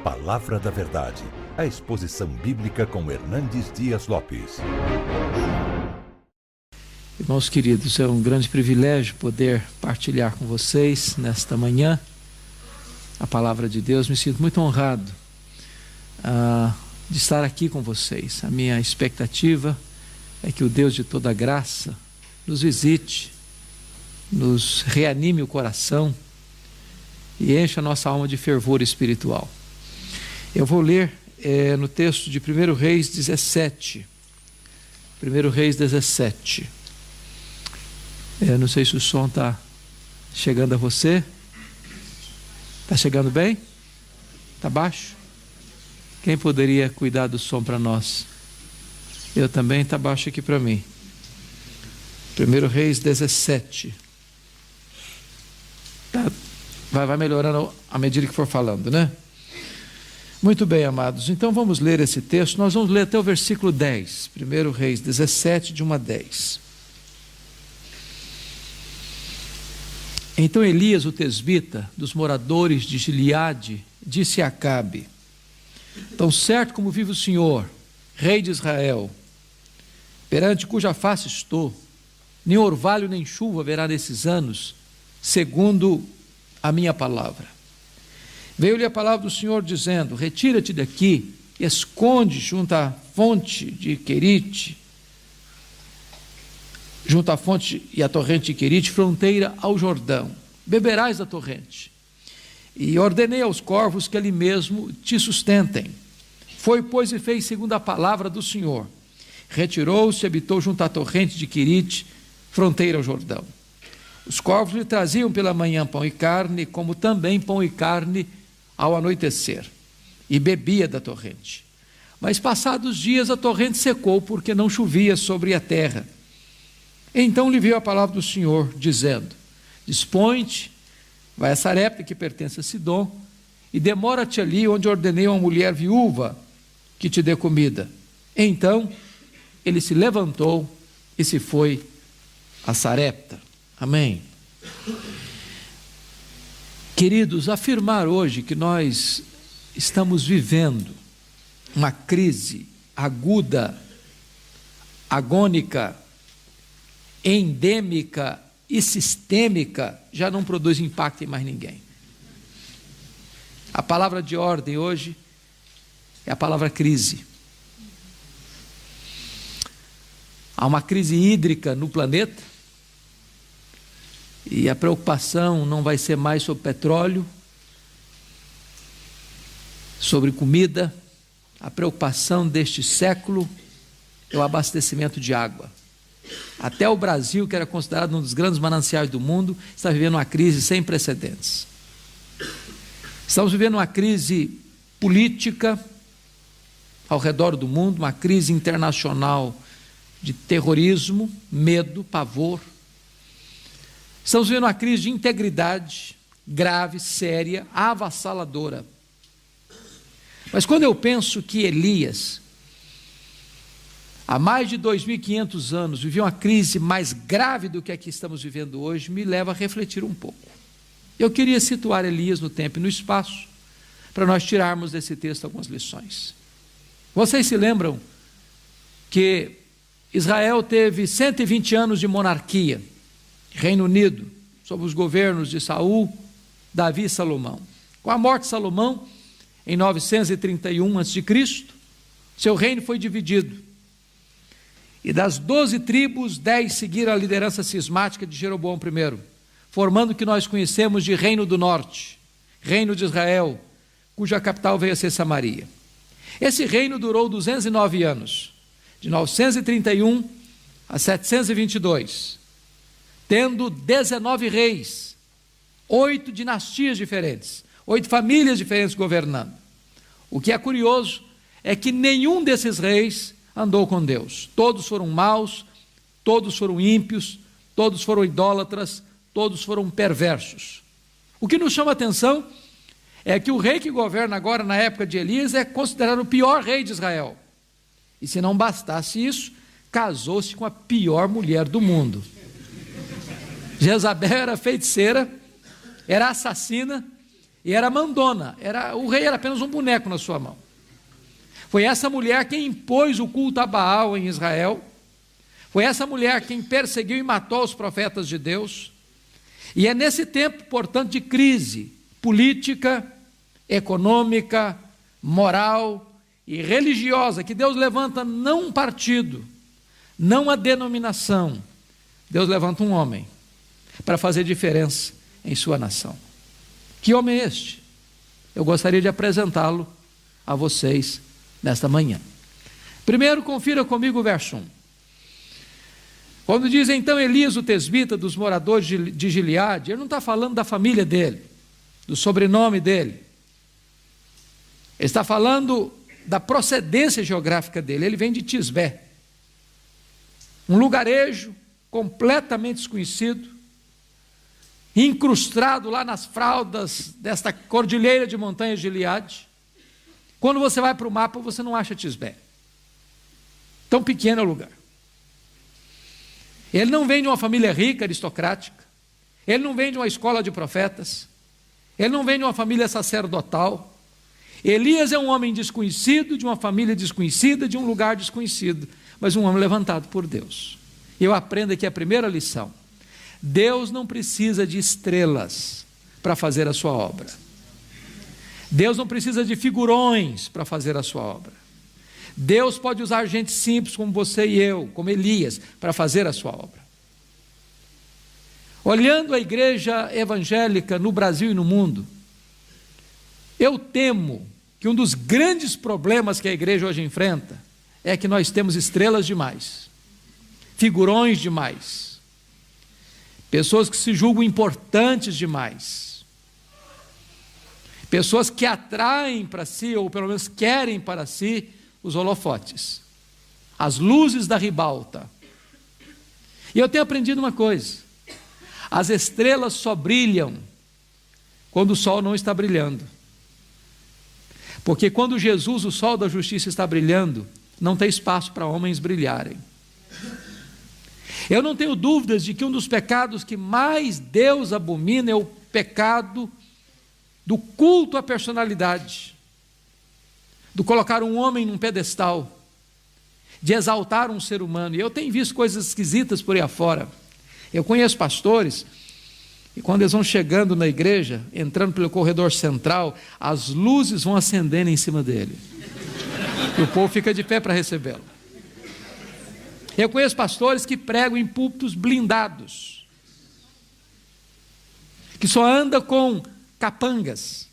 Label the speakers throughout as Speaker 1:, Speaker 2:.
Speaker 1: Palavra da Verdade, a exposição bíblica com Hernandes Dias Lopes.
Speaker 2: Irmãos queridos, é um grande privilégio poder partilhar com vocês nesta manhã a Palavra de Deus. Me sinto muito honrado de estar aqui com vocês. A minha expectativa é que o Deus de toda graça nos visite, nos reanime o coração e encha a nossa alma de fervor espiritual. Eu vou ler no texto de 1 Reis 17. 1 Reis 17. Eu não sei se o som está chegando a você. Está chegando bem? Está baixo? Quem poderia cuidar do som para nós? Eu também, está baixo aqui para mim. 1 Reis 17. Vai melhorando à medida que for falando, né? Muito bem, amados. Então vamos ler esse texto. Nós vamos ler até o versículo 10. 1 Reis 17, de 1 a 10. Então Elias, o tesbita, dos moradores de Gileade, disse a Acabe: tão certo como vive o Senhor, rei de Israel, perante cuja face estou, nem orvalho nem chuva haverá nesses anos, segundo a minha palavra. Veio-lhe a palavra do Senhor dizendo: retira-te daqui, esconde junto à fonte de Querite, junto à fonte e à torrente de Querite, fronteira ao Jordão. Beberás da torrente. E ordenei aos corvos que ali mesmo te sustentem. Foi, pois, e fez segundo a palavra do Senhor. Retirou-se e habitou junto à torrente de Querite, fronteira ao Jordão. Os corvos lhe traziam pela manhã pão e carne, como também pão e carne ao anoitecer, e bebia da torrente. Mas passados dias a torrente secou, porque não chovia sobre a terra. Então lhe veio a palavra do Senhor, dizendo: dispõe-te, vai a Sarepta, que pertence a Sidom, e demora-te ali, onde ordenei a uma mulher viúva que te dê comida. Então ele se levantou e se foi a Sarepta. Amém. Queridos, afirmar hoje que nós estamos vivendo uma crise aguda, agônica, endêmica e sistêmica já não produz impacto em mais ninguém. A palavra de ordem hoje é a palavra crise. Há uma crise hídrica no planeta. E a preocupação não vai ser mais sobre petróleo, sobre comida. A preocupação deste século é o abastecimento de água. Até o Brasil, que era considerado um dos grandes mananciais do mundo, está vivendo uma crise sem precedentes. Estamos vivendo uma crise política ao redor do mundo, uma crise internacional de terrorismo, medo, pavor. Estamos vivendo uma crise de integridade grave, séria, avassaladora. Mas quando eu penso que Elias, há mais de 2.500 anos, viveu uma crise mais grave do que a que estamos vivendo hoje, me leva a refletir um pouco. Eu queria situar Elias no tempo e no espaço, para nós tirarmos desse texto algumas lições. Vocês se lembram que Israel teve 120 anos de monarquia, Reino Unido, sob os governos de Saul, Davi e Salomão. Com a morte de Salomão, em 931 a.C., seu reino foi dividido. E das 12 tribos, 10 seguiram a liderança cismática de Jeroboão I, formando o que nós conhecemos de Reino do Norte, Reino de Israel, cuja capital veio a ser Samaria. Esse reino durou 209 anos, de 931 a 722, tendo 19 reis, 8 dinastias diferentes, 8 famílias diferentes governando. O que é curioso é que nenhum desses reis andou com Deus. Todos foram maus, todos foram ímpios, todos foram idólatras, todos foram perversos. O que nos chama a atenção é que o rei que governa agora na época de Elias é considerado o pior rei de Israel. E se não bastasse isso, casou-se com a pior mulher do mundo. Jezabel era feiticeira, era assassina e era mandona, o rei era apenas um boneco na sua mão. Foi essa mulher quem impôs o culto a Baal em Israel, foi essa mulher quem perseguiu e matou os profetas de Deus, e é nesse tempo, portanto, de crise política, econômica, moral e religiosa, que Deus levanta não um partido, não uma denominação, Deus levanta um homem para fazer diferença em sua nação. Que homem é este? Eu gostaria de apresentá-lo a vocês nesta manhã. Primeiro, confira comigo o verso 1. Quando diz, então, Elias, o tesbita, dos moradores de Gileade, ele não está falando da família dele, do sobrenome dele. Ele está falando da procedência geográfica dele. Ele vem de Tisbé, um lugarejo completamente desconhecido, incrustado lá nas fraldas desta cordilheira de montanhas de Gileade. Quando você vai para o mapa, você não acha Tisbé. Tão pequeno é o lugar. Ele não vem de uma família rica, aristocrática. Ele não vem de uma escola de profetas. Ele não vem de uma família sacerdotal. Elias é um homem desconhecido, de uma família desconhecida, de um lugar desconhecido, mas um homem levantado por Deus. Eu aprendo aqui a primeira lição. Deus não precisa de estrelas para fazer a sua obra. Deus não precisa de figurões para fazer a sua obra. Deus pode usar gente simples como você e eu, como Elias, para fazer a sua obra. Olhando a igreja evangélica no Brasil e no mundo, eu temo que um dos grandes problemas que a igreja hoje enfrenta é que nós temos estrelas demais, figurões demais, pessoas que se julgam importantes demais, pessoas que atraem para si, ou pelo menos querem para si, os holofotes, as luzes da ribalta. E eu tenho aprendido uma coisa: as estrelas só brilham quando o sol não está brilhando. Porque quando Jesus, o sol da justiça, está brilhando, não tem espaço para homens brilharem. Eu não tenho dúvidas de que um dos pecados que mais Deus abomina é o pecado do culto à personalidade, do colocar um homem num pedestal, de exaltar um ser humano. E eu tenho visto coisas esquisitas por aí afora. Eu conheço pastores, e quando eles vão chegando na igreja, entrando pelo corredor central, as luzes vão acendendo em cima dele. E o povo fica de pé para recebê-lo. Eu conheço pastores que pregam em púlpitos blindados, que só anda com capangas.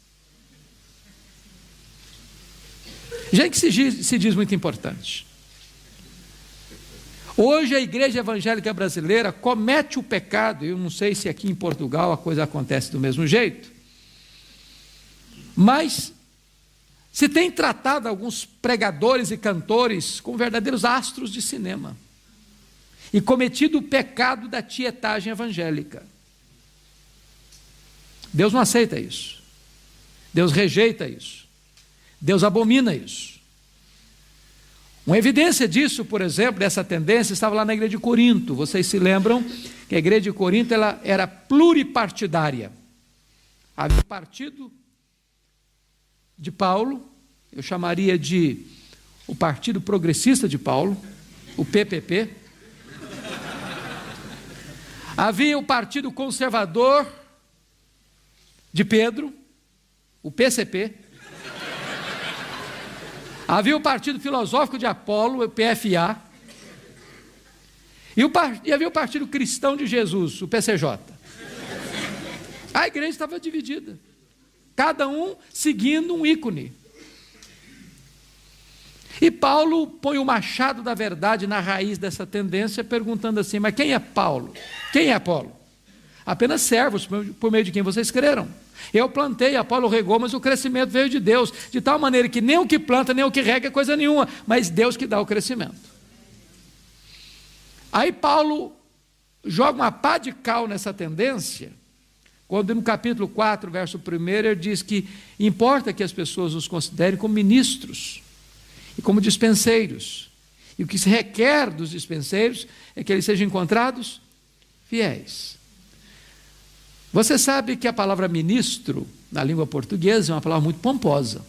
Speaker 2: Gente que se diz muito importante. Hoje a igreja evangélica brasileira comete o pecado, eu não sei se aqui em Portugal a coisa acontece do mesmo jeito, mas se tem tratado alguns pregadores e cantores como verdadeiros astros de cinema e cometido o pecado da tietagem evangélica. Deus não aceita isso, Deus rejeita isso, Deus abomina isso. Uma evidência disso, por exemplo, dessa tendência, estava lá na igreja de Corinto. Vocês se lembram que a igreja de Corinto ela era pluripartidária. Havia o partido de Paulo, eu chamaria de o Partido Progressista de Paulo, o PPP. Havia o Partido Conservador de Pedro, o PCP. Havia o Partido Filosófico de Apolo, o PFA, e havia o Partido Cristão de Jesus, o PCJ. A igreja estava dividida, cada um seguindo um ícone. E Paulo põe o machado da verdade na raiz dessa tendência, perguntando assim: mas quem é Paulo? Quem é Apolo? Apenas servos por meio de quem vocês creram. Eu plantei, Apolo regou, mas o crescimento veio de Deus, de tal maneira que nem o que planta, nem o que rega é coisa nenhuma, mas Deus que dá o crescimento. Aí Paulo joga uma pá de cal nessa tendência, quando no capítulo 4, verso 1, ele diz que importa que as pessoas os considerem como ministros e como dispenseiros, e o que se requer dos dispenseiros é que eles sejam encontrados fiéis. Você sabe que a palavra ministro na língua portuguesa, é uma palavra muito pomposa.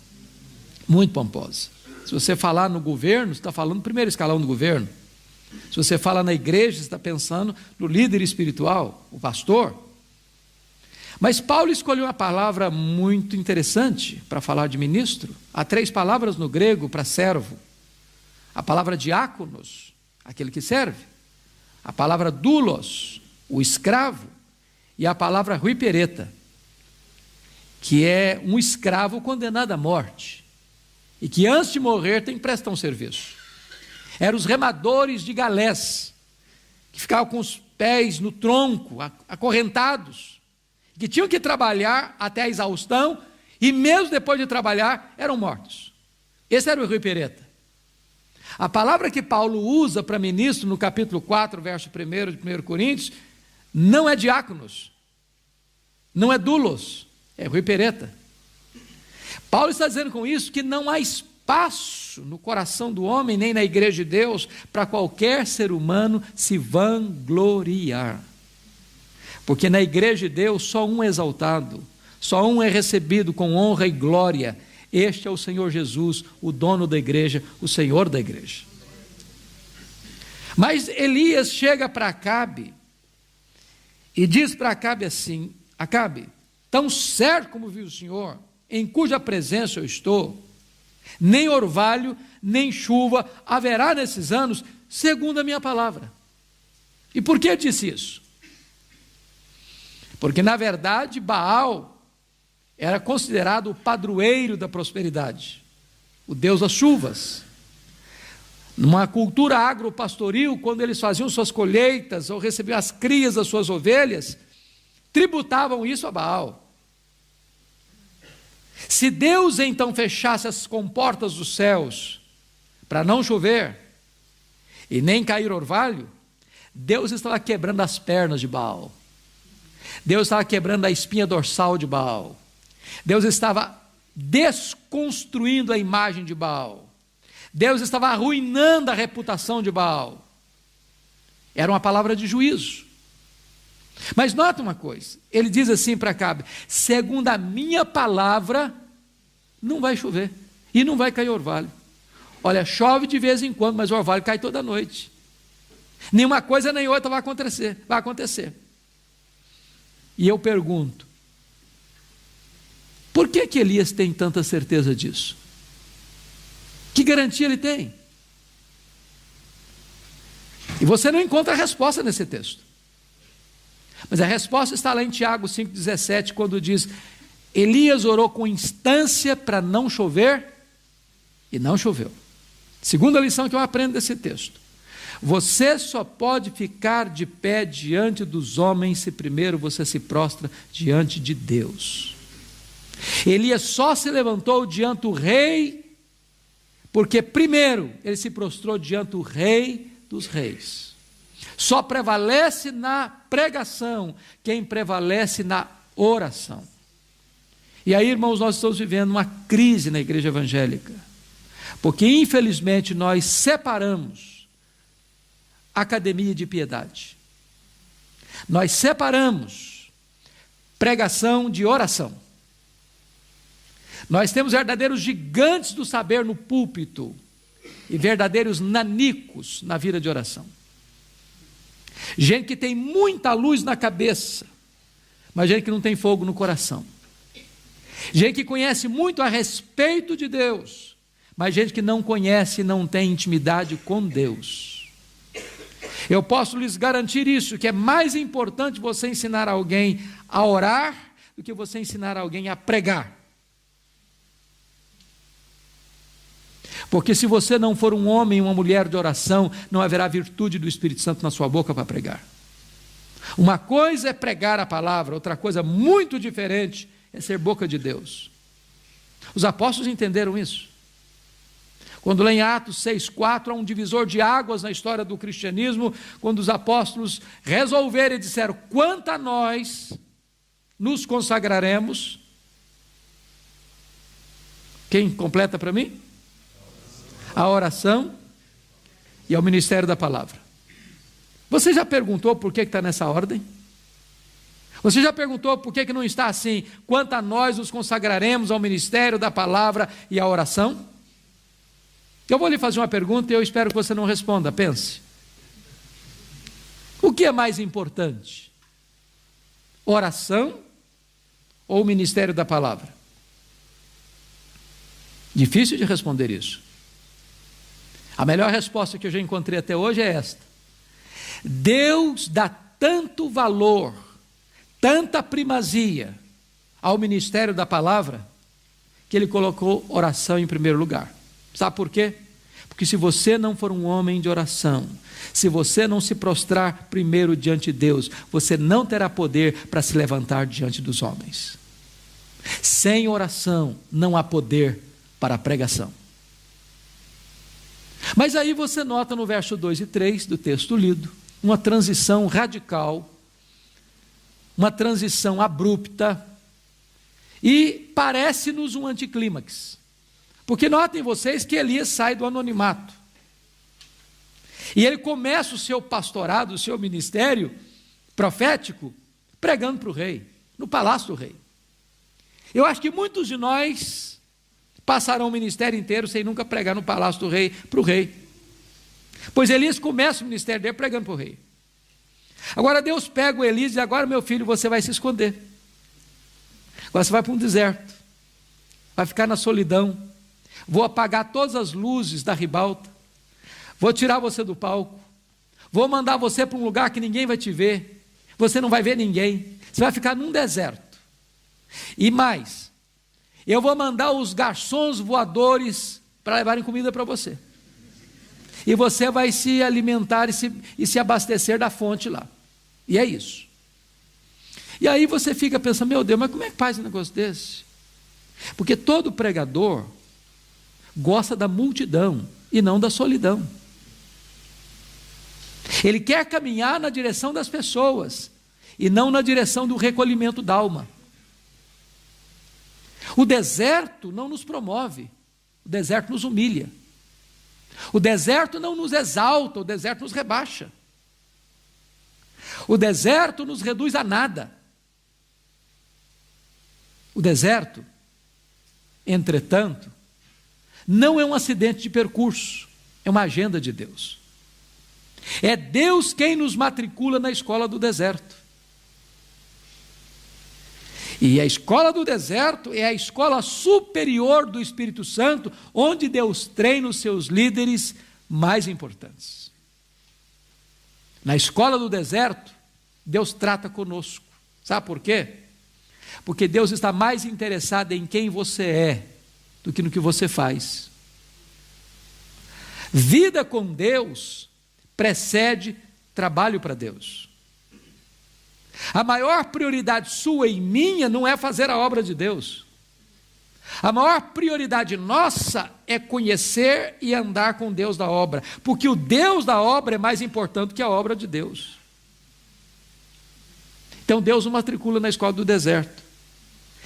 Speaker 2: Muito pomposa. Se você falar no governo, você está falando no primeiro escalão do governo. Se você fala na igreja, você está pensando no líder espiritual, o pastor. Mas Paulo escolheu uma palavra muito interessante para falar de ministro. Há 3 palavras no grego para servo. A palavra diáconos, aquele que serve. A palavra doulos, o escravo. E a palavra huipereta, que é um escravo condenado à morte. E que antes de morrer tem que prestar um serviço. Eram os remadores de galés, que ficavam com os pés no tronco, acorrentados, que tinham que trabalhar até a exaustão, e mesmo depois de trabalhar, eram mortos. Esse era o huipereta. A palavra que Paulo usa para ministro, no capítulo 4, verso 1 de 1 Coríntios, não é diáconos, não é doulos, é huipereta. Paulo está dizendo com isso que não há espaço no coração do homem, nem na igreja de Deus, para qualquer ser humano se vangloriar. Porque na igreja de Deus só um é exaltado, só um é recebido com honra e glória. Este é o Senhor Jesus, o dono da igreja, o Senhor da igreja. Mas Elias chega para Acabe e diz para Acabe assim: Acabe, tão certo como viu o Senhor, em cuja presença eu estou, nem orvalho, nem chuva haverá nesses anos, segundo a minha palavra. E por que eu disse isso? Porque, na verdade, Baal era considerado o padroeiro da prosperidade, o deus das chuvas. Numa cultura agropastoril, quando eles faziam suas colheitas ou recebiam as crias das suas ovelhas, tributavam isso a Baal. Se Deus então fechasse as comportas dos céus para não chover e nem cair orvalho, Deus estava quebrando as pernas de Baal. Deus estava quebrando a espinha dorsal de Baal. Deus estava desconstruindo a imagem de Baal. Deus estava arruinando a reputação de Baal. Era uma palavra de juízo. Mas nota uma coisa, ele diz assim para Acabe: segundo a minha palavra, não vai chover e não vai cair orvalho. Olha, chove de vez em quando, mas o orvalho cai toda noite. Nenhuma coisa nem outra vai acontecer. E eu pergunto, por que Elias tem tanta certeza disso? Que garantia ele tem? E você não encontra a resposta nesse texto. Mas a resposta está lá em Tiago 5,17, quando diz: Elias orou com instância para não chover, e não choveu. Segunda lição que eu aprendo desse texto: você só pode ficar de pé diante dos homens se primeiro você se prostra diante de Deus. Elias só se levantou diante do rei, porque primeiro ele se prostrou diante do rei dos reis. Só prevalece na pregação quem prevalece na oração. E aí, irmãos, nós estamos vivendo uma crise na igreja evangélica, porque infelizmente nós separamos academia de piedade. Nós separamos pregação de oração. Nós temos verdadeiros gigantes do saber no púlpito e verdadeiros nanicos na vida de oração. Gente que tem muita luz na cabeça, mas gente que não tem fogo no coração. Gente que conhece muito a respeito de Deus, mas gente que não conhece e não tem intimidade com Deus. Eu posso lhes garantir isso, que é mais importante você ensinar alguém a orar do que você ensinar alguém a pregar. Porque se você não for um homem e uma mulher de oração, não haverá virtude do Espírito Santo na sua boca para pregar. Uma coisa é pregar a palavra, outra coisa muito diferente é ser boca de Deus. Os apóstolos entenderam isso. Quando lê em Atos 6,4, há um divisor de águas na história do cristianismo, quando os apóstolos resolveram e disseram: quanto a nós nos consagraremos. Quem completa para mim? A oração e ao ministério da palavra. Você já perguntou por que está nessa ordem? Você já perguntou por que não está assim? Quanto a nós nos consagraremos ao ministério da palavra e à oração? Eu vou lhe fazer uma pergunta e eu espero que você não responda. Pense. O que é mais importante? Oração ou o ministério da palavra? Difícil de responder isso. A melhor resposta que eu já encontrei até hoje é esta: Deus dá tanto valor, tanta primazia ao ministério da palavra, que Ele colocou oração em primeiro lugar. Sabe por quê? Porque se você não for um homem de oração, se você não se prostrar primeiro diante de Deus, você não terá poder para se levantar diante dos homens. Sem oração não há poder para a pregação. Mas aí você nota no verso 2 e 3 do texto lido, uma transição radical, uma transição abrupta, e parece-nos um anticlímax. Porque notem vocês que Elias sai do anonimato, e ele começa o seu pastorado, o seu ministério profético, pregando para o rei, no palácio do rei. Eu acho que muitos de nós passarão o ministério inteiro sem nunca pregar no palácio do rei, para o rei. Pois Elias começa o ministério dele pregando para o rei. Agora Deus pega o Elias e diz: agora, meu filho, você vai se esconder. Agora você vai para um deserto, vai ficar na solidão. Vou apagar todas as luzes da ribalta, vou tirar você do palco, vou mandar você para um lugar que ninguém vai te ver, você não vai ver ninguém, você vai ficar num deserto. E mais, eu vou mandar os garçons voadores para levarem comida para você. E você vai se alimentar e se abastecer da fonte lá. E é isso. E aí você fica pensando: meu Deus, mas como é que faz um negócio desse? Porque todo pregador gosta da multidão e não da solidão. Ele quer caminhar na direção das pessoas e não na direção do recolhimento da alma. O deserto não nos promove, o deserto nos humilha. O deserto não nos exalta, o deserto nos rebaixa. O deserto nos reduz a nada. O deserto, entretanto, não é um acidente de percurso, é uma agenda de Deus. É Deus quem nos matricula na escola do deserto. E a escola do deserto é a escola superior do Espírito Santo, onde Deus treina os seus líderes mais importantes. Na escola do deserto, Deus trata conosco. Sabe por quê? Porque Deus está mais interessado em quem você é do que no que você faz. Vida com Deus precede trabalho para Deus. A maior prioridade sua e minha não é fazer a obra de Deus. A maior prioridade nossa é conhecer e andar com Deus da obra, porque o Deus da obra é mais importante que a obra de Deus. Então Deus nos matricula na escola do deserto,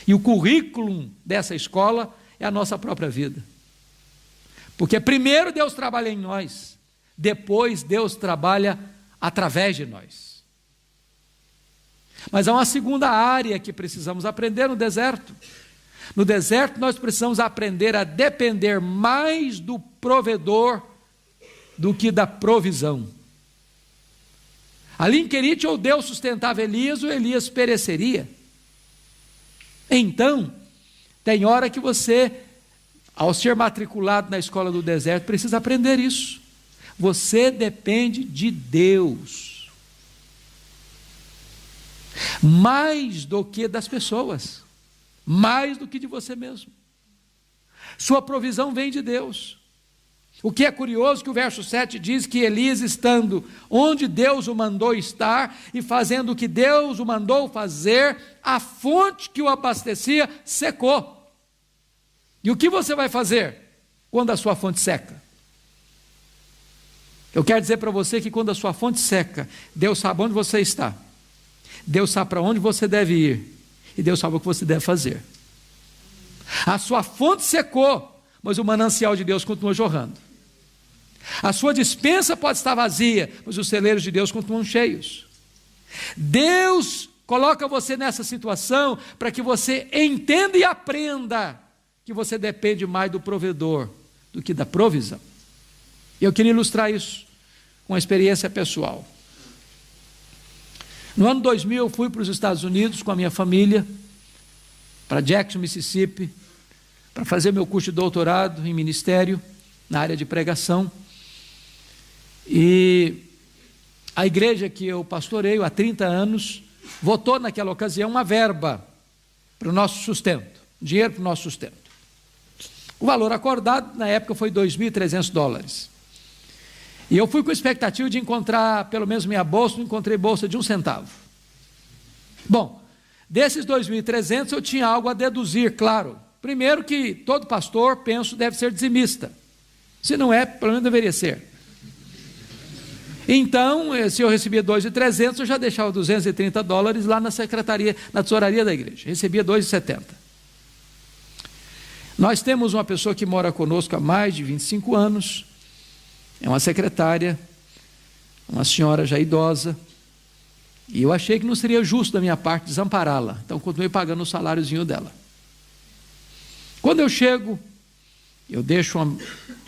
Speaker 2: e o currículo dessa escola é a nossa própria vida. Porque primeiro Deus trabalha em nós, depois Deus trabalha através de nós. Mas há uma segunda área que precisamos aprender no deserto. No deserto nós precisamos aprender a depender mais do provedor do que da provisão. Ali em Querite, ou Deus sustentava Elias, ou Elias pereceria. Então, tem hora que você, ao ser matriculado na escola do deserto, precisa aprender isso. Você depende de Deus, mais do que das pessoas, mais do que de você mesmo. Sua provisão vem de Deus. O que é curioso que o verso 7 diz que Elias, estando onde Deus o mandou estar e fazendo o que Deus o mandou fazer, a fonte que o abastecia secou. E o que você vai fazer quando a sua fonte seca? Eu quero dizer para você que quando a sua fonte seca, Deus sabe onde você está, Deus sabe para onde você deve ir, e Deus sabe o que você deve fazer. A sua fonte secou, mas o manancial de Deus continua jorrando. A sua despensa pode estar vazia, mas os celeiros de Deus continuam cheios. Deus coloca você nessa situação para que você entenda e aprenda que você depende mais do provedor do que da provisão. Eu queria ilustrar isso com uma experiência pessoal. No ano 2000, eu fui para os Estados Unidos com a minha família, para Jackson, Mississippi, para fazer meu curso de doutorado em ministério, na área de pregação. E a igreja que eu pastoreio há 30 anos, votou naquela ocasião uma verba para o nosso sustento, dinheiro para o nosso sustento. O valor acordado, na época, foi $2.300. E eu fui com a expectativa de encontrar, pelo menos minha bolsa, não encontrei bolsa de 1 centavo. Bom, desses 2.300 eu tinha algo a deduzir, claro. Primeiro que todo pastor, penso, deve ser dizimista. Se não é, pelo menos deveria ser. Então, se eu recebia 2.300, eu já deixava $230 lá na secretaria, na tesouraria da igreja. Recebia 2,70. Nós temos uma pessoa que mora conosco há mais de 25 anos, é uma secretária, uma senhora já idosa, e eu achei que não seria justo da minha parte desampará-la, então continuei pagando o saláriozinho dela. Quando eu chego, eu deixo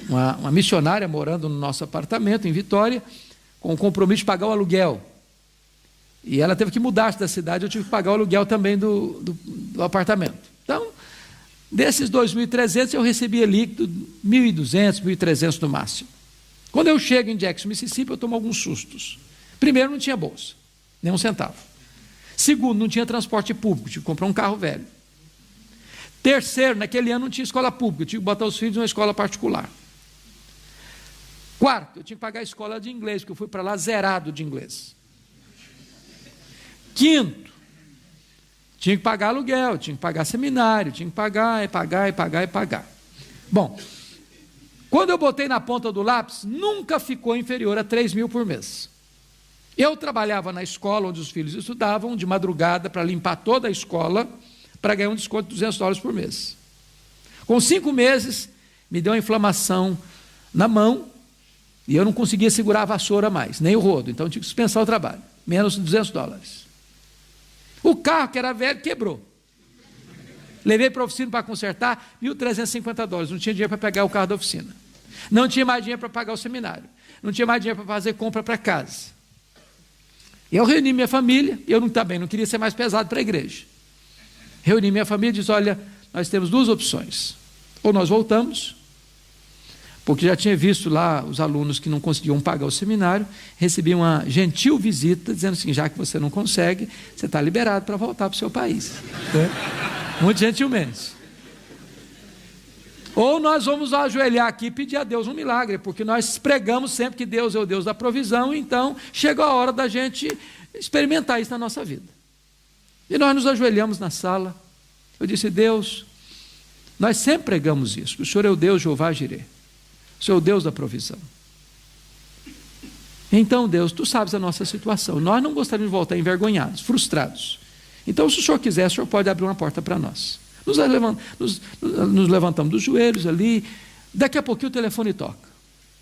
Speaker 2: uma missionária morando no nosso apartamento em Vitória, com o compromisso de pagar o aluguel, e ela teve que mudar-se da cidade, eu tive que pagar o aluguel também do apartamento. Então, desses 2.300 eu recebia líquido 1.200, 1.300 no máximo. Quando eu chego em Jackson, Mississippi, eu tomo alguns sustos. Primeiro, não tinha bolsa, nem 1 centavo. Segundo, não tinha transporte público, tive que comprar um carro velho. Terceiro, naquele ano não tinha escola pública, eu tive que botar os filhos em uma escola particular. Quarto, eu tinha que pagar a escola de inglês, porque eu fui para lá zerado de inglês. Quinto, tinha que pagar aluguel, tinha que pagar seminário, tinha que pagar. Bom, quando eu botei na ponta do lápis, nunca ficou inferior a 3.000 por mês. Eu trabalhava na escola onde os filhos estudavam, de madrugada, para limpar toda a escola, para ganhar um desconto de $200 por mês. Com 5 meses, me deu uma inflamação na mão, e eu não conseguia segurar a vassoura mais, nem o rodo, então eu tinha que dispensar o trabalho, menos $200. O carro, que era velho, quebrou. Levei para a oficina para consertar, $1.350, não tinha dinheiro para pegar o carro da oficina. Não tinha mais dinheiro para pagar o seminário. Não tinha mais dinheiro para fazer compra para casa. Eu reuni minha família, eu não queria ser mais pesado para a igreja. Reuni minha família e disse, olha, nós temos 2 opções. Ou nós voltamos, porque já tinha visto lá os alunos que não conseguiam pagar o seminário, recebi uma gentil visita, dizendo assim, já que você não consegue, você está liberado para voltar para o seu país. Muito gentilmente. Ou nós vamos ajoelhar aqui e pedir a Deus um milagre, porque nós pregamos sempre que Deus é o Deus da provisão, então chegou a hora da gente experimentar isso na nossa vida. E nós nos ajoelhamos na sala, eu disse, Deus, nós sempre pregamos isso, que o Senhor é o Deus Jeová Jireh, o Senhor é o Deus da provisão. Então, Deus, Tu sabes a nossa situação, nós não gostaríamos de voltar envergonhados, frustrados. Então, se o Senhor quiser, o Senhor pode abrir uma porta para nós. Nos levantamos dos joelhos ali, daqui a pouquinho o telefone toca.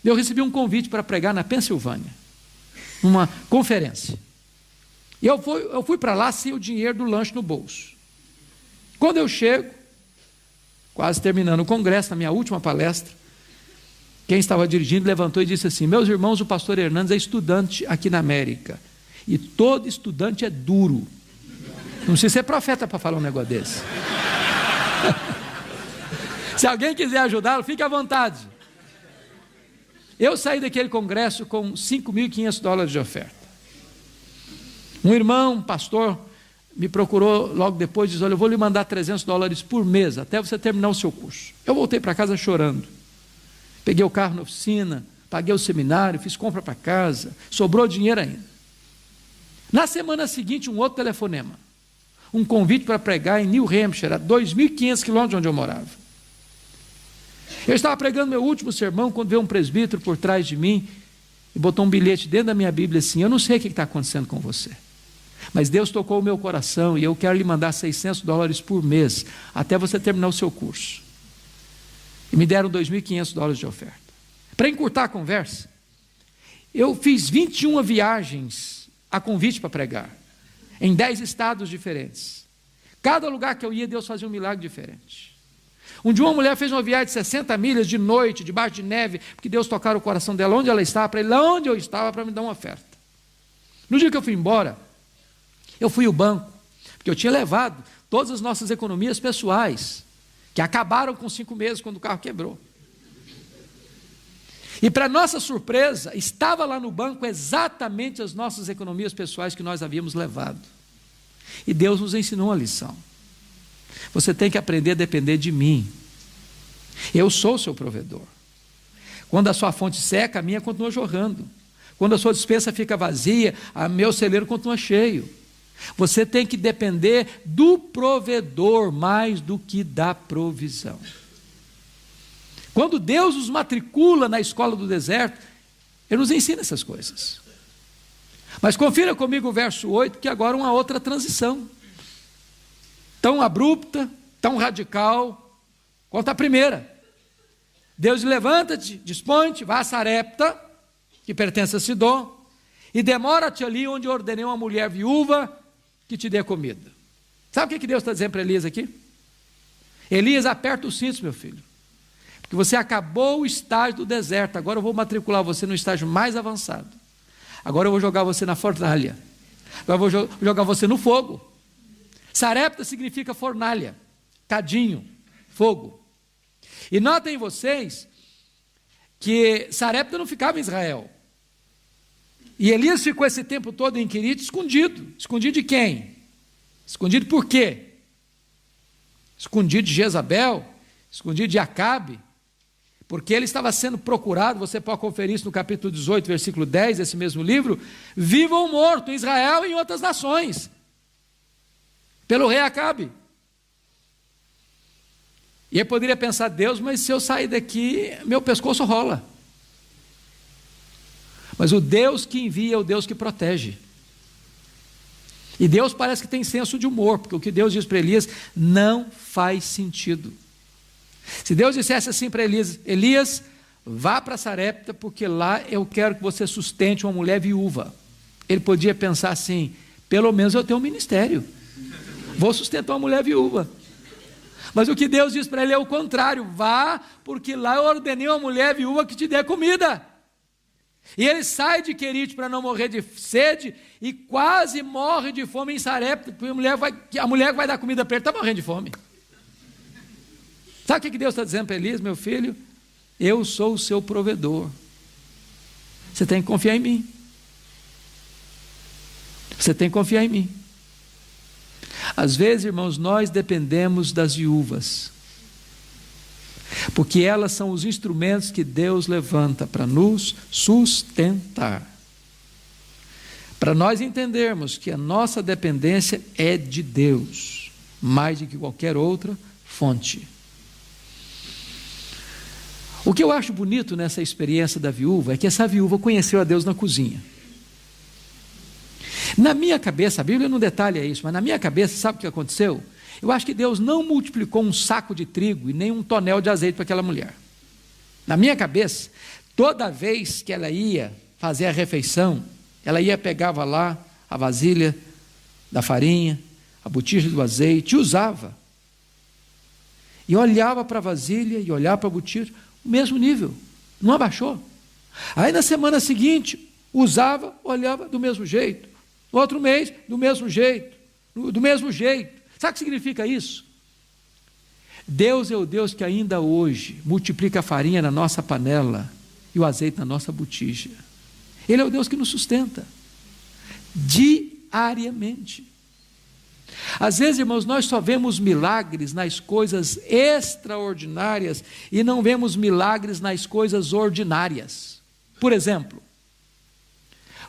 Speaker 2: Eu recebi um convite para pregar na Pensilvânia, numa conferência. E eu fui para lá sem o dinheiro do lanche no bolso. Quando eu chego, quase terminando o congresso, na minha última palestra, quem estava dirigindo levantou e disse assim, meus irmãos, o pastor Hernandes é estudante aqui na América, e todo estudante é duro. Não precisa ser profeta para falar um negócio desse. Se alguém quiser ajudá-lo, fique à vontade. Eu saí daquele congresso com $5.500 de oferta. Um irmão, um pastor, me procurou logo depois e disse, olha, eu vou lhe mandar $300 por mês, até você terminar o seu curso. Eu voltei para casa chorando. Peguei o carro na oficina, paguei o seminário, fiz compra para casa, sobrou dinheiro ainda. Na semana seguinte, um outro telefonema. Um convite para pregar em New Hampshire, a 2.500 quilômetros de onde eu morava. Eu estava pregando meu último sermão, quando veio um presbítero por trás de mim e botou um bilhete dentro da minha Bíblia assim, eu não sei o que está acontecendo com você, mas Deus tocou o meu coração e eu quero lhe mandar $600 por mês, até você terminar o seu curso. E me deram $2.500 de oferta. Para encurtar a conversa, eu fiz 21 viagens a convite para pregar. em 10 estados diferentes. Cada lugar que eu ia, Deus fazia um milagre diferente. Um dia uma mulher fez uma viagem de 60 milhas de noite, debaixo de neve, porque Deus tocara o coração dela onde ela estava, para ir lá onde eu estava, para me dar uma oferta. No dia que eu fui embora, eu fui ao banco, porque eu tinha levado todas as nossas economias pessoais, que acabaram com 5 meses quando o carro quebrou. E para nossa surpresa, estava lá no banco exatamente as nossas economias pessoais que nós havíamos levado. E Deus nos ensinou uma lição. Você tem que aprender a depender de mim. Eu sou o seu provedor. Quando a sua fonte seca, a minha continua jorrando. Quando a sua despensa fica vazia, o meu celeiro continua cheio. Você tem que depender do provedor mais do que da provisão. Quando Deus nos matricula na escola do deserto, Ele nos ensina essas coisas. Mas confira comigo o verso 8, que agora é uma outra transição. Tão abrupta, tão radical, quanto a primeira. Deus levanta-te, dispõe-te, vá a Sarepta, que pertence a Sidom, e demora-te ali onde eu ordenei uma mulher viúva que te dê comida. Sabe o que Deus está dizendo para Elias aqui? Elias, aperta os cintos, meu filho, porque você acabou o estágio do deserto, agora eu vou matricular você no estágio mais avançado. Agora eu vou jogar você na fornalha. Agora eu vou jogar você no fogo. Sarepta significa fornalha, cadinho, fogo. E notem vocês que Sarepta não ficava em Israel. E Elias ficou esse tempo todo em Querite escondido. Escondido de quem? Escondido por quê? Escondido de Jezabel, escondido de Acabe, porque ele estava sendo procurado, você pode conferir isso no capítulo 18, versículo 10 desse mesmo livro, vivo ou morto em Israel e em outras nações, pelo rei Acabe. E eu poderia pensar, Deus, mas se eu sair daqui, meu pescoço rola. Mas o Deus que envia é o Deus que protege. E Deus parece que tem senso de humor, porque o que Deus diz para Elias não faz sentido. Se Deus dissesse assim para Elias, Elias, vá para Sarepta, porque lá eu quero que você sustente uma mulher viúva. Ele podia pensar assim, pelo menos eu tenho um ministério, vou sustentar uma mulher viúva. Mas o que Deus diz para ele é o contrário, vá, porque lá eu ordenei uma mulher viúva que te dê comida. E ele sai de Querite para não morrer de sede e quase morre de fome em Sarepta, porque a mulher que vai dar comida para ele está morrendo de fome. Sabe o que Deus está dizendo para Elias, meu filho? Eu sou o seu provedor. Você tem que confiar em mim. Você tem que confiar em mim. Às vezes, irmãos, nós dependemos das viúvas, porque elas são os instrumentos que Deus levanta para nos sustentar. Para nós entendermos que a nossa dependência é de Deus, mais do que qualquer outra fonte. O que eu acho bonito nessa experiência da viúva é que essa viúva conheceu a Deus na cozinha. Na minha cabeça, a Bíblia não detalha isso, mas na minha cabeça, sabe o que aconteceu? Eu acho que Deus não multiplicou um saco de trigo e nem um tonel de azeite para aquela mulher. Na minha cabeça, toda vez que ela ia fazer a refeição, ela pegava lá a vasilha da farinha, a botija do azeite, e usava. E olhava para a vasilha e olhava para a botija, o mesmo nível, não abaixou. Aí na semana seguinte, usava, olhava do mesmo jeito. No outro mês, do mesmo jeito. Do mesmo jeito. Sabe o que significa isso? Deus é o Deus que ainda hoje multiplica a farinha na nossa panela e o azeite na nossa botija. Ele é o Deus que nos sustenta diariamente. Às vezes, irmãos, nós só vemos milagres nas coisas extraordinárias e não vemos milagres nas coisas ordinárias. Por exemplo,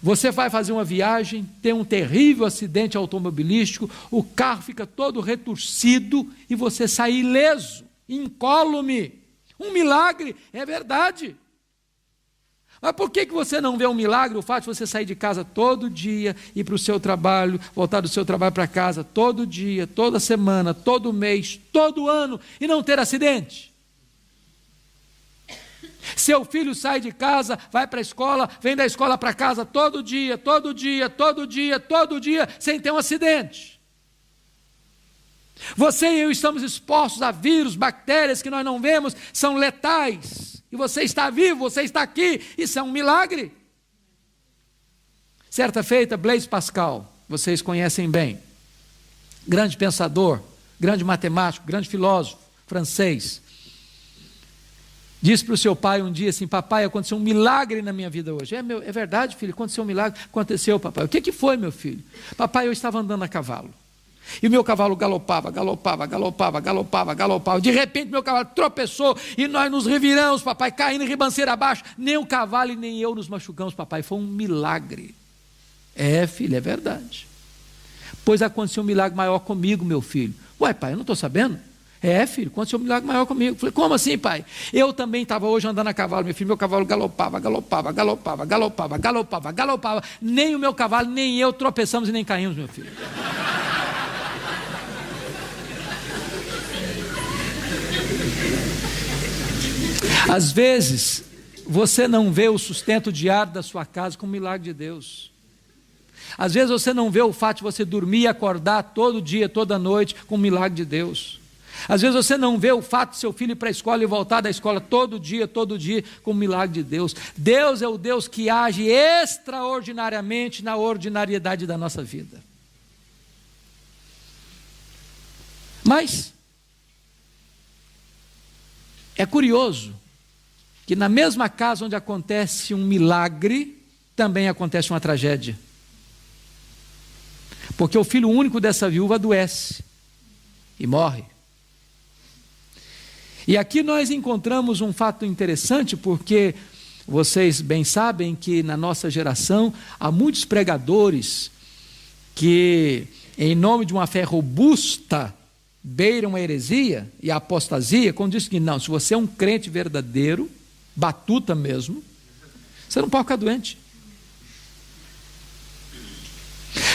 Speaker 2: você vai fazer uma viagem, tem um terrível acidente automobilístico, o carro fica todo retorcido e você sai ileso, incólume. Um milagre, é verdade. Mas por que você não vê um milagre? O fato de você sair de casa todo dia, ir para o seu trabalho, voltar do seu trabalho para casa todo dia, toda semana, todo mês, todo ano e não ter acidente? Seu filho sai de casa, vai para a escola, vem da escola para casa todo dia, sem ter um acidente. Você e eu estamos expostos a vírus, bactérias que nós não vemos, são letais. E você está vivo, você está aqui, isso é um milagre. Certa feita, Blaise Pascal, vocês conhecem bem, grande pensador, grande matemático, grande filósofo francês, disse para o seu pai um dia assim: papai, aconteceu um milagre na minha vida hoje. É verdade, filho, aconteceu um milagre. Aconteceu, papai. O que foi, meu filho? Papai, eu estava andando a cavalo, e o meu cavalo galopava. De repente meu cavalo tropeçou, e nós nos reviramos, papai, caindo ribanceira abaixo. Nem o cavalo e nem eu nos machucamos, papai. Foi um milagre. Filho, é verdade. Pois aconteceu um milagre maior comigo, meu filho. Ué, pai, eu não estou sabendo. Filho, aconteceu um milagre maior comigo. Falei, como assim, pai? Eu também estava hoje andando a cavalo, meu filho. Meu cavalo galopava. Nem o meu cavalo, nem eu tropeçamos e nem caímos, meu filho. Às vezes, você não vê o sustento diário da sua casa como um milagre de Deus. Às vezes você não vê o fato de você dormir e acordar todo dia, toda noite, como um milagre de Deus. Às vezes você não vê o fato de seu filho ir para a escola e voltar da escola todo dia, como um milagre de Deus. Deus é o Deus que age extraordinariamente na ordinariedade da nossa vida. Mas é curioso que na mesma casa onde acontece um milagre, também acontece uma tragédia. Porque o filho único dessa viúva adoece e morre. E aqui nós encontramos um fato interessante, porque vocês bem sabem que na nossa geração há muitos pregadores que, em nome de uma fé robusta, beiram a heresia e a apostasia, quando diz que não, se você é um crente verdadeiro, batuta mesmo, você não pode ficar doente.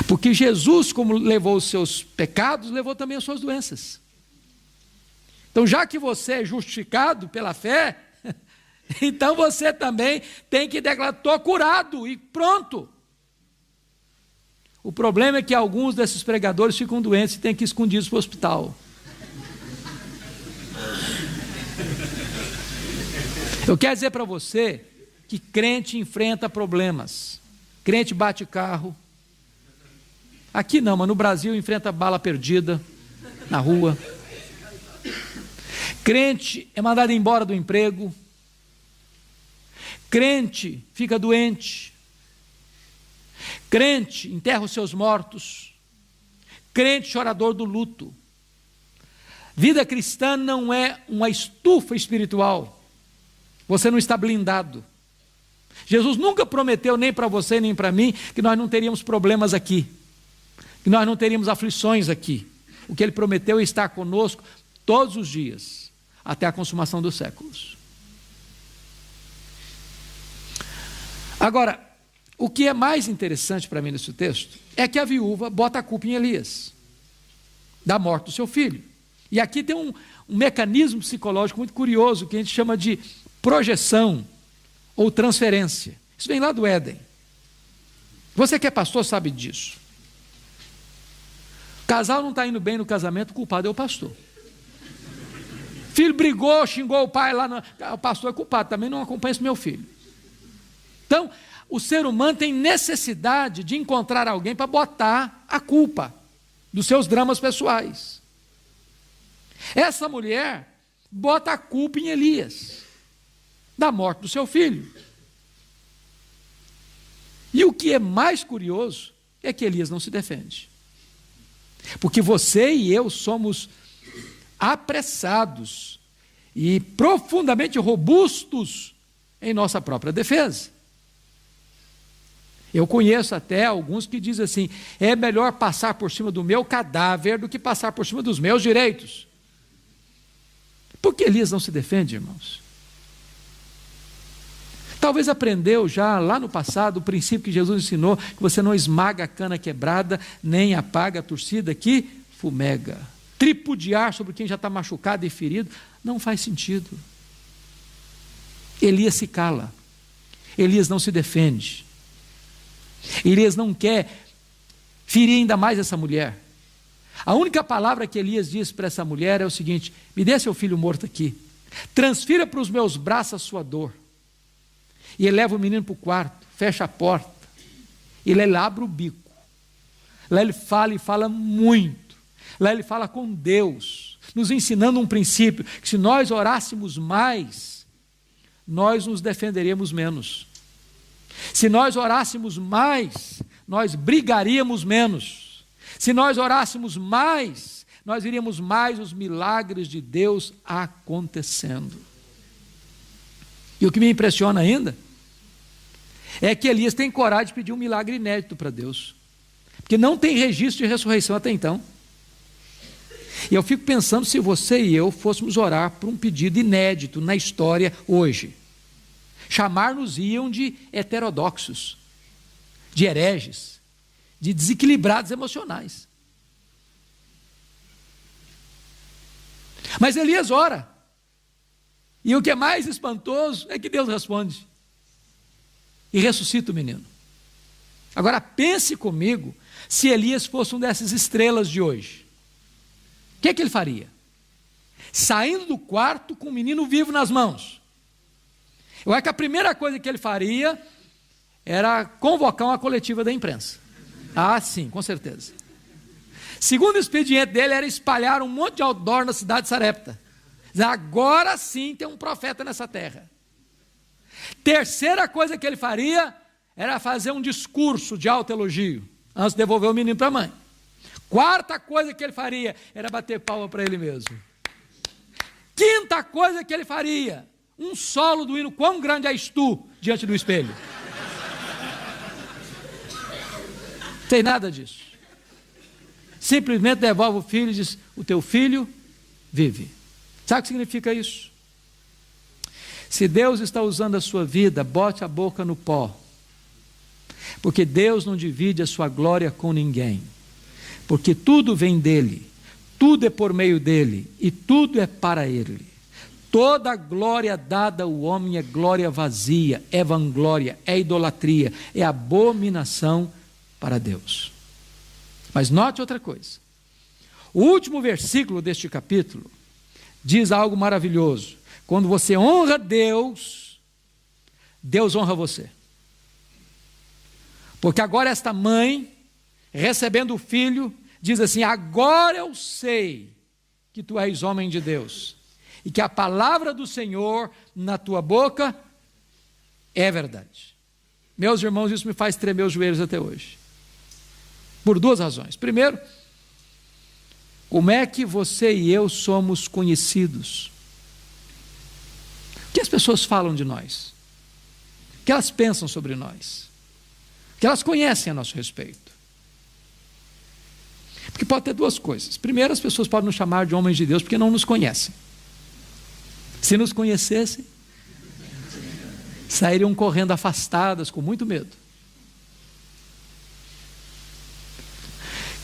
Speaker 2: Porque Jesus, como levou os seus pecados, levou também as suas doenças. Então, já que você é justificado pela fé, então você também tem que declarar: estou curado e pronto. O problema é que alguns desses pregadores ficam doentes e têm que ir escondidos para o hospital. Eu quero dizer para você que crente enfrenta problemas. Crente bate carro. Aqui não, mas no Brasil enfrenta bala perdida na rua. Crente é mandado embora do emprego. Crente fica doente. Crente enterra os seus mortos. Crente chorador do luto. Vida cristã não é uma estufa espiritual. Você não está blindado. Jesus nunca prometeu, nem para você nem para mim, que nós não teríamos problemas aqui, que nós não teríamos aflições aqui. O que Ele prometeu é estar conosco todos os dias, até a consumação dos séculos. Agora, o que é mais interessante para mim nesse texto é que a viúva bota a culpa em Elias, da morte do seu filho. E aqui tem um mecanismo psicológico muito curioso, que a gente chama de projeção ou transferência. Isso vem lá do Éden. Você que é pastor sabe disso. O casal não está indo bem no casamento, o culpado é o pastor. Filho brigou, xingou o pai lá, o pastor é culpado, também não acompanha esse meu filho. Então, o ser humano tem necessidade de encontrar alguém para botar a culpa dos seus dramas pessoais. Essa mulher bota a culpa em Elias, da morte do seu filho. E o que é mais curioso é que Elias não se defende. Porque você e eu somos apressados e profundamente robustos em nossa própria defesa. Eu conheço até alguns que dizem assim: é melhor passar por cima do meu cadáver do que passar por cima dos meus direitos. Por que Elias não se defende, irmãos? Talvez aprendeu já lá no passado o princípio que Jesus ensinou, que você não esmaga a cana quebrada, nem apaga a torcida que fumega. Tripudiar sobre quem já está machucado e ferido não faz sentido. Elias se cala, Elias não se defende, Elias não quer ferir ainda mais essa mulher. A única palavra que Elias diz para essa mulher é o seguinte: me dê seu filho morto aqui, transfira para os meus braços a sua dor. E ele leva o menino para o quarto, fecha a porta, ele abre o bico. Lá ele fala e fala muito. Lá ele fala com Deus, nos ensinando um princípio, que se nós orássemos mais, nós nos defenderíamos menos. Se nós orássemos mais, nós brigaríamos menos. Se nós orássemos mais, nós iríamos mais os milagres de Deus acontecendo. E o que me impressiona ainda é que Elias tem coragem de pedir um milagre inédito para Deus, porque não tem registro de ressurreição até então. E eu fico pensando se você e eu fôssemos orar por um pedido inédito na história hoje. Chamar-nos-iam de heterodoxos, de hereges, de desequilibrados emocionais. Mas Elias ora, e o que é mais espantoso é que Deus responde e ressuscita o menino. Agora pense comigo, se Elias fosse um dessas estrelas de hoje, o que é que ele faria? Saindo do quarto com o menino vivo nas mãos. Eu acho que a primeira coisa que ele faria era convocar uma coletiva da imprensa. Ah, sim, com certeza. Segundo expediente dele era espalhar um monte de outdoor na cidade de Sarepta. Dizer, agora sim tem um profeta nessa terra. Terceira coisa que ele faria era fazer um discurso de alto elogio, antes de devolver o menino para a mãe. Quarta coisa que ele faria era bater palma para ele mesmo. Quinta coisa que ele faria, um solo do hino Quão Grande És Tu, diante do espelho. Não tem nada disso. Simplesmente devolve o filho e diz, o teu filho vive. Sabe o que significa isso? Se Deus está usando a sua vida, bote a boca no pó. Porque Deus não divide a sua glória com ninguém. Porque tudo vem dele, tudo é por meio dele e tudo é para ele. Toda a glória dada ao homem é glória vazia, é vanglória, é idolatria, é abominação para Deus. Mas note outra coisa. O último versículo deste capítulo diz algo maravilhoso. Quando você honra Deus, Deus honra você. Porque agora esta mãe, recebendo o filho, diz assim, agora eu sei que tu és homem de Deus, e que a palavra do Senhor na tua boca é verdade. Meus irmãos, isso me faz tremer os joelhos até hoje. Por duas razões. Primeiro, como é que você e eu somos conhecidos? O que as pessoas falam de nós? O que elas pensam sobre nós? O que elas conhecem a nosso respeito? Porque pode ter duas coisas. Primeiro, as pessoas podem nos chamar de homens de Deus porque não nos conhecem. Se nos conhecessem, sairiam correndo afastadas, com muito medo.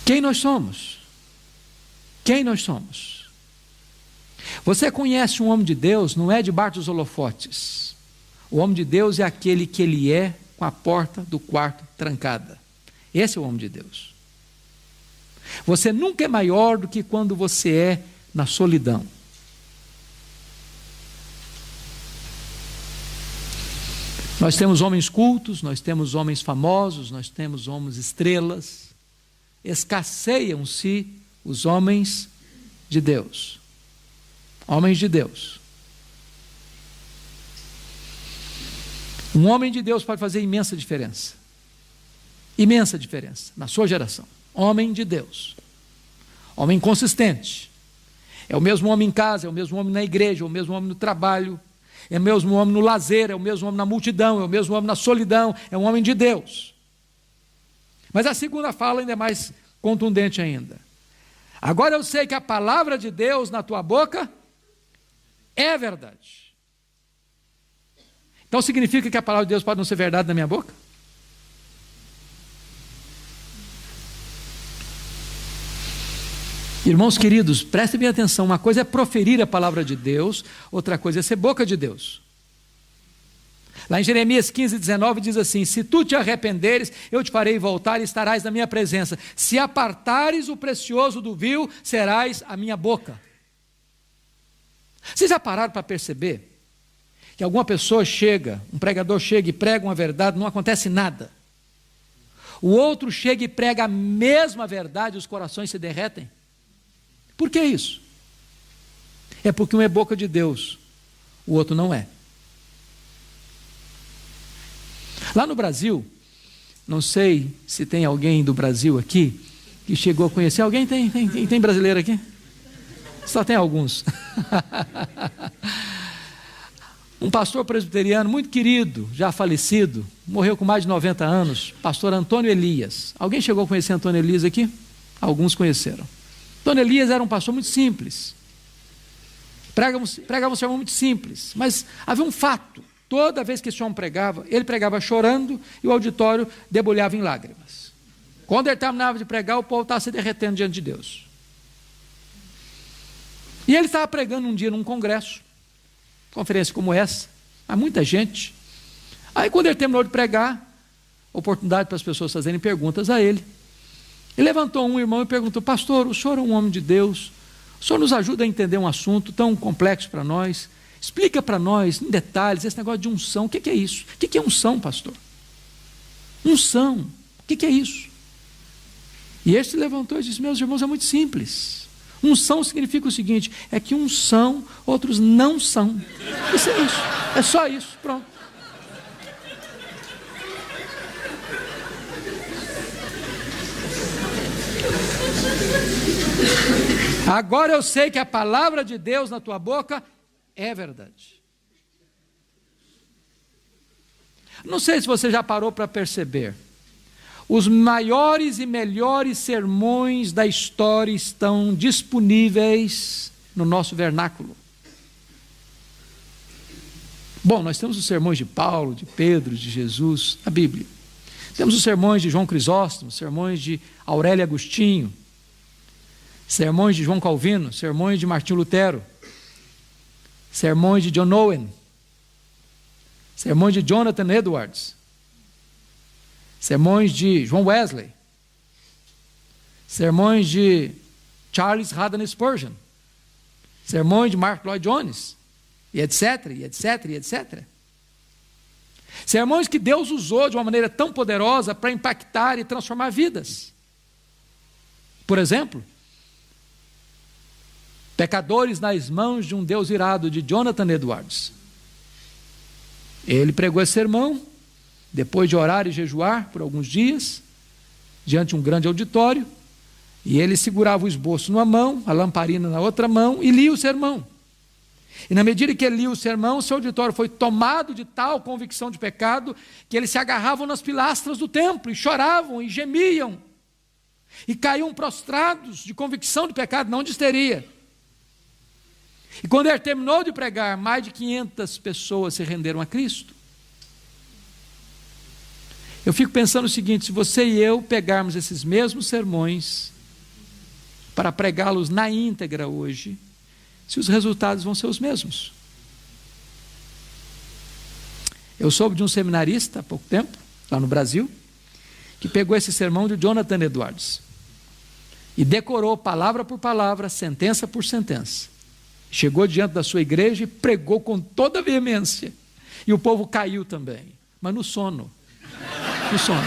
Speaker 2: Quem nós somos? Quem nós somos? Você conhece um homem de Deus, não é debaixo dos holofotes. O homem de Deus é aquele que ele é com a porta do quarto trancada. Esse é o homem de Deus. Você nunca é maior do que quando você é na solidão. Nós temos homens cultos, nós temos homens famosos, nós temos homens estrelas. Escasseiam-se os homens de Deus. Homens de Deus. Um homem de Deus pode fazer imensa diferença. Imensa diferença na sua geração. Homem de Deus. Homem consistente. É o mesmo homem em casa, é o mesmo homem na igreja, é o mesmo homem no trabalho, é o mesmo homem no lazer, é o mesmo homem na multidão, é o mesmo homem na solidão, é um homem de Deus. Mas a segunda fala ainda é mais contundente ainda. Agora eu sei que a palavra de Deus na tua boca é verdade. Então significa que a palavra de Deus pode não ser verdade na minha boca? Irmãos queridos, prestem bem atenção, uma coisa é proferir a palavra de Deus, outra coisa é ser boca de Deus. Lá em Jeremias 15:19 diz assim: se tu te arrependeres, eu te farei voltar e estarás na minha presença. Se apartares o precioso do vil, serás a minha boca. Vocês já pararam para perceber que alguma pessoa chega, um pregador chega e prega uma verdade, não acontece nada. O outro chega e prega a mesma verdade e os corações se derretem? Por que isso? É porque um é boca de Deus, o outro não é. Lá no Brasil, não sei se tem alguém do Brasil aqui que chegou a conhecer. Alguém tem brasileiro aqui? Só tem alguns. Um pastor presbiteriano muito querido, já falecido, morreu com mais de 90 anos, pastor Antônio Elias. Alguém chegou a conhecer Antônio Elias aqui? Alguns conheceram. Antônio Elias era um pastor muito simples. Pregava um sermão muito simples, mas havia um fato. Toda vez que esse homem pregava, ele pregava chorando e o auditório debulhava em lágrimas. Quando ele terminava de pregar, o povo estava se derretendo diante de Deus. E ele estava pregando um dia num congresso, conferência como essa, há muita gente. Aí quando ele terminou de pregar, oportunidade para as pessoas fazerem perguntas a ele, ele levantou um irmão e perguntou: pastor, o senhor é um homem de Deus, o senhor nos ajuda a entender um assunto tão complexo para nós, explica para nós, em detalhes, esse negócio de unção, o que é isso? O que é unção, pastor? Unção, o que é isso? E este se levantou e disse: meus irmãos, é muito simples. Unção significa o seguinte: é que uns são, outros não são. Isso é isso, é só isso, pronto. Agora eu sei que a palavra de Deus na tua boca é verdade. Não sei se você já parou para perceber. Os maiores e melhores sermões da história estão disponíveis no nosso vernáculo. Bom, nós temos os sermões de Paulo, de Pedro, de Jesus, na Bíblia. Temos os sermões de João Crisóstomo, sermões de Aurélio Agostinho, sermões de João Calvino, sermões de Martinho Lutero, sermões de John Owen, sermões de Jonathan Edwards, sermões de João Wesley, sermões de Charles Haddon Spurgeon, sermões de Mark Lloyd Jones, e etc, e etc, e etc. Sermões que Deus usou de uma maneira tão poderosa para impactar e transformar vidas. Por exemplo, Pecadores nas mãos de um Deus irado, de Jonathan Edwards. Ele pregou esse sermão, depois de orar e jejuar por alguns dias, diante de um grande auditório, e ele segurava o esboço numa mão, a lamparina na outra mão, e lia o sermão. E na medida que ele lia o sermão, seu auditório foi tomado de tal convicção de pecado, que eles se agarravam nas pilastras do templo, e choravam, e gemiam, e caíam prostrados de convicção de pecado, não de histeria. E quando ele terminou de pregar, mais de 500 pessoas se renderam a Cristo. Eu fico pensando o seguinte: se você e eu pegarmos esses mesmos sermões para pregá-los na íntegra hoje, se os resultados vão ser os mesmos. Eu soube de um seminarista há pouco tempo, lá no Brasil, que pegou esse sermão de Jonathan Edwards e decorou palavra por palavra, sentença por sentença. Chegou diante da sua igreja e pregou com toda a veemência. E o povo caiu também, mas no sono. No sono.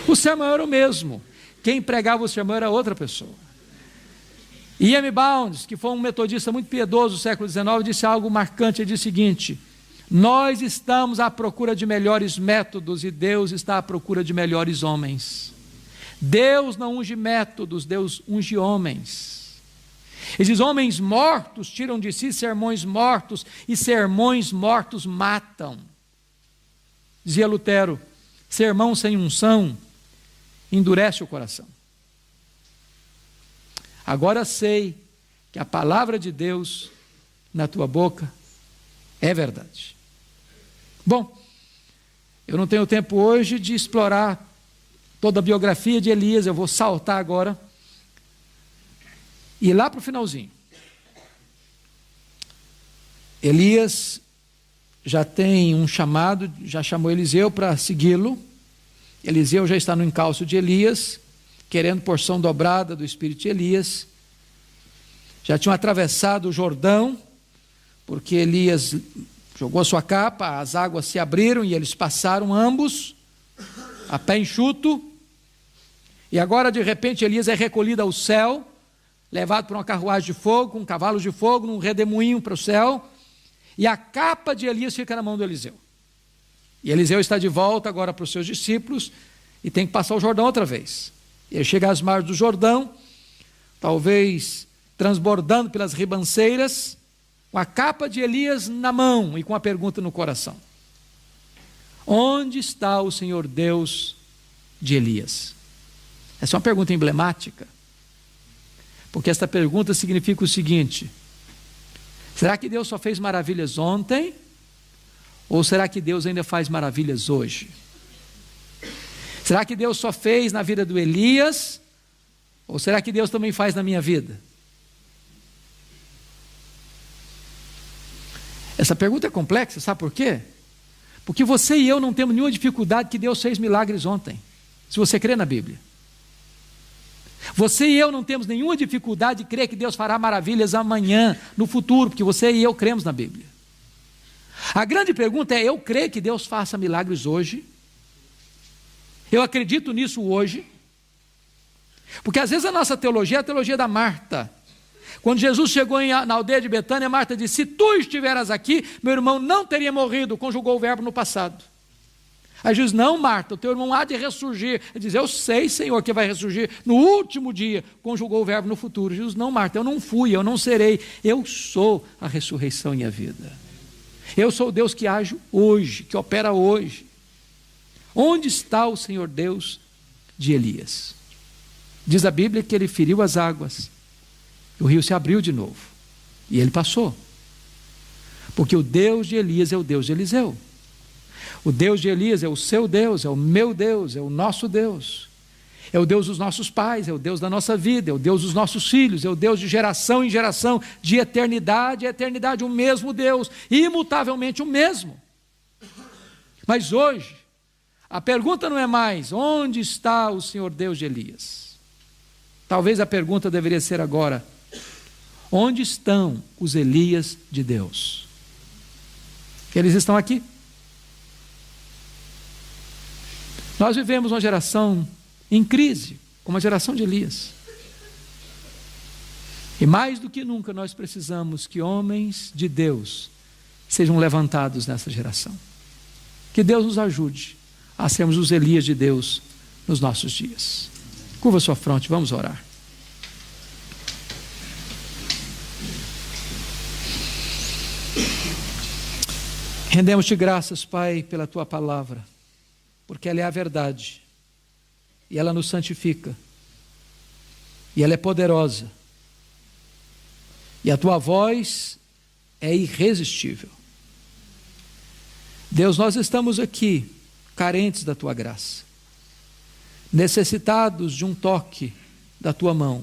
Speaker 2: O sermão era o mesmo. Quem pregava o sermão era outra pessoa. E.M. Bounds, que foi um metodista muito piedoso do século XIX, disse algo marcante. Ele disse o seguinte: nós estamos à procura de melhores métodos e Deus está à procura de melhores homens. Deus não unge métodos, Deus unge homens. Esses homens mortos tiram de si sermões mortos, e sermões mortos matam. Dizia Lutero: sermão sem unção endurece o coração. Agora sei que a palavra de Deus na tua boca é verdade. Bom, eu não tenho tempo hoje de explorar toda a biografia de Elias, eu vou saltar agora e lá para o finalzinho. Elias já tem um chamado, já chamou Eliseu para segui-lo. Eliseu já está no encalço de Elias, querendo porção dobrada do espírito de Elias. Já tinham atravessado o Jordão, porque Elias jogou a sua capa, as águas se abriram e eles passaram ambos, a pé enxuto. E agora, de repente, Elias é recolhido ao céu, levado por uma carruagem de fogo, com cavalos de fogo, num redemoinho para o céu, e a capa de Elias fica na mão do Eliseu. E Eliseu está de volta agora para os seus discípulos, e tem que passar o Jordão outra vez. E ele chega às margens do Jordão, talvez transbordando pelas ribanceiras, com a capa de Elias na mão e com a pergunta no coração: onde está o Senhor Deus de Elias? Essa é uma pergunta emblemática, porque esta pergunta significa o seguinte: será que Deus só fez maravilhas ontem? Ou será que Deus ainda faz maravilhas hoje? Será que Deus só fez na vida do Elias? Ou será que Deus também faz na minha vida? Essa pergunta é complexa, sabe por quê? Porque você e eu não temos nenhuma dificuldade que Deus fez milagres ontem, se você crê na Bíblia. Você e eu não temos nenhuma dificuldade de crer que Deus fará maravilhas amanhã, no futuro, porque você e eu cremos na Bíblia. A grande pergunta é: eu creio que Deus faça milagres hoje? Eu acredito nisso hoje? Porque às vezes a nossa teologia é a teologia da Marta. Quando Jesus chegou na aldeia de Betânia, Marta disse: se tu estiveras aqui, meu irmão não teria morrido. Conjugou o verbo no passado. Aí Jesus: não, Marta, o teu irmão há de ressurgir. Ele diz: eu sei, Senhor, que vai ressurgir no último dia. Conjugou o verbo no futuro. Jesus: não, Marta, eu não fui, eu não serei. Eu sou a ressurreição e a vida. Eu sou o Deus que age hoje, que opera hoje. Onde está o Senhor Deus de Elias? Diz a Bíblia que ele feriu as águas, o rio se abriu de novo, e ele passou. Porque o Deus de Elias é o Deus de Eliseu. O Deus de Elias é o seu Deus, é o meu Deus, é o nosso Deus. É o Deus dos nossos pais, é o Deus da nossa vida, é o Deus dos nossos filhos, é o Deus de geração em geração, de eternidade a eternidade, o mesmo Deus, imutavelmente o mesmo. Mas hoje, a pergunta não é mais: onde está o Senhor Deus de Elias? Talvez a pergunta deveria ser agora: onde estão os Elias de Deus? Eles estão aqui. Nós vivemos uma geração em crise, como a geração de Elias. E mais do que nunca nós precisamos que homens de Deus sejam levantados nessa geração. Que Deus nos ajude a sermos os Elias de Deus nos nossos dias. Curva sua fronte, vamos orar. Rendemos-te graças, Pai, pela tua palavra, porque ela é a verdade, e ela nos santifica, e ela é poderosa, e a tua voz é irresistível. Deus, nós estamos aqui carentes da tua graça, necessitados de um toque da tua mão,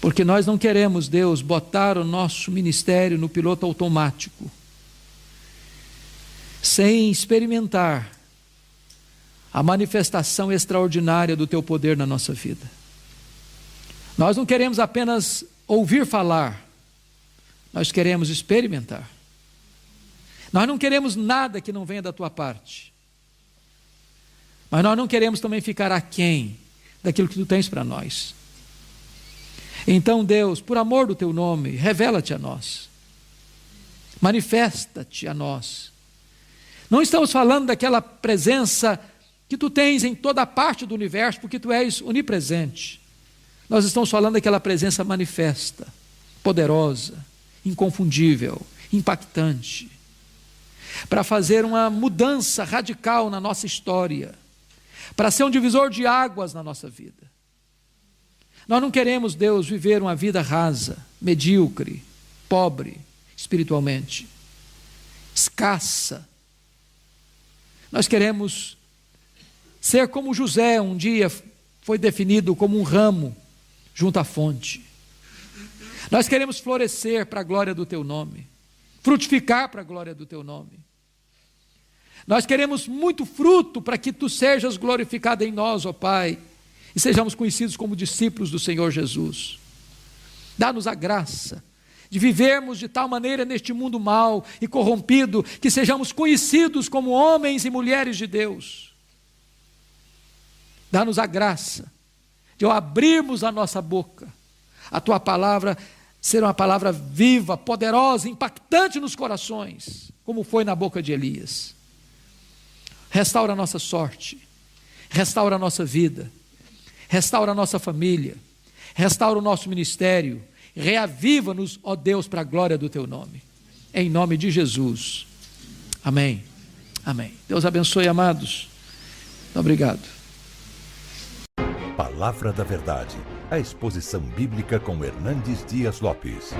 Speaker 2: porque nós não queremos, Deus, botar o nosso ministério no piloto automático, sem experimentar a manifestação extraordinária do teu poder na nossa vida. Nós não queremos apenas ouvir falar, nós queremos experimentar. Nós não queremos nada que não venha da tua parte, mas nós não queremos também ficar aquém daquilo que tu tens para nós. Então, Deus, por amor do teu nome, revela-te a nós, manifesta-te a nós. Não estamos falando daquela presença que tu tens em toda parte do universo, porque tu és onipresente. Nós estamos falando daquela presença manifesta, poderosa, inconfundível, impactante, para fazer uma mudança radical na nossa história, para ser um divisor de águas na nossa vida. Nós não queremos, Deus, viver uma vida rasa, medíocre, pobre espiritualmente, escassa. Nós queremos ser como José um dia foi definido como um ramo junto à fonte. Nós queremos florescer para a glória do teu nome. frutificar para a glória do teu nome. Nós queremos muito fruto para que tu sejas glorificado em nós, ó Pai, e sejamos conhecidos como discípulos do Senhor Jesus. Dá-nos a graça de vivermos de tal maneira neste mundo mau e corrompido, que sejamos conhecidos como homens e mulheres de Deus. Dá-nos a graça de, ao abrirmos a nossa boca, a tua palavra ser uma palavra viva, poderosa, impactante nos corações, como foi na boca de Elias. Restaura a nossa sorte, restaura a nossa vida, restaura a nossa família, restaura o nosso ministério, reaviva-nos, ó Deus, para a glória do teu nome. Em nome de Jesus. Amém. Amém. Deus abençoe, amados. Obrigado.
Speaker 1: Palavra da Verdade, a exposição bíblica com Hernandes Dias Lopes.